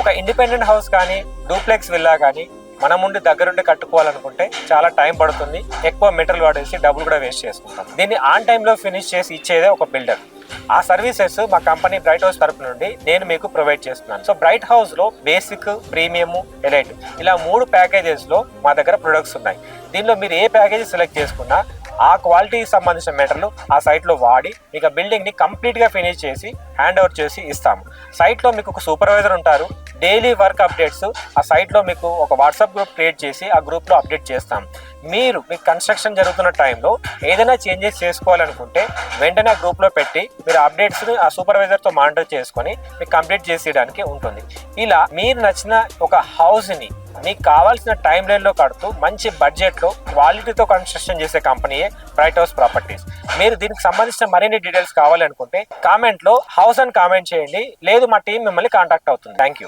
ఒక independent house కానీ duplex villa కానీ మన ముందు దగ్గరుండి కట్టుకోవాలనుకుంటే చాలా టైం పడుతుంది, ఎక్కువ మెటీరియల్ వాడేసి డబ్బులు కూడా వేస్ట్ చేసుకుంటాం. దీన్ని ఆన్ టైంలో ఫినిష్ చేసి ఇచ్చేదే ఒక బిల్డర్. ఆ సర్వీసెస్ మా కంపెనీ బ్రైట్ హౌస్ తరపు నుండి నేను మీకు ప్రొవైడ్ చేస్తున్నాను. సో బ్రైట్ హౌస్ లో బేసిక్, ప్రీమియం, ఎలైట్ ఇలా 3 ప్యాకేజెస్ లో మా దగ్గర ప్రొడక్ట్స్ ఉన్నాయి. దీనిలో మీరు ఏ ప్యాకేజ్ సెలెక్ట్ చేసుకున్నా ఆ క్వాలిటీకి సంబంధించిన మెటీరియల్ ఆ సైట్లో వాడి మీకు బిల్డింగ్ని కంప్లీట్గా ఫినిష్ చేసి హ్యాండ్ ఓవర్ చేసి ఇస్తాము. సైట్లో మీకు ఒక సూపర్వైజర్ ఉంటారు. డైలీ వర్క్ అప్డేట్స్ ఆ సైట్లో మీకు ఒక వాట్సాప్ గ్రూప్ క్రియేట్ చేసి ఆ గ్రూప్లో అప్డేట్ చేస్తాం. మీరు మీకు కన్స్ట్రక్షన్ జరుగుతున్న టైంలో ఏదైనా చేంజెస్ చేసుకోవాలనుకుంటే వెంటనే ఆ గ్రూప్లో పెట్టి మీరు అప్డేట్స్ని ఆ సూపర్వైజర్తో మానిటర్ చేసుకొని మీకు కంప్లీట్ చేసేయడానికి ఉంటుంది. ఇలా మీరు నచ్చిన ఒక హౌస్ని మీకు కావాల్సిన టైం లైన్లో కడుతూ మంచి బడ్జెట్లో క్వాలిటీతో కన్స్ట్రక్షన్ చేసే కంపెనీయే బ్రైట్ హౌస్ ప్రాపర్టీస్. మీరు దీనికి సంబంధించిన మరిన్ని డీటెయిల్స్ కావాలనుకుంటే కామెంట్లో హౌస్ అని కామెంట్ చేయండి, లేదు మా టీం మిమ్మల్ని కాంటాక్ట్ అవుతుంది. Thank you.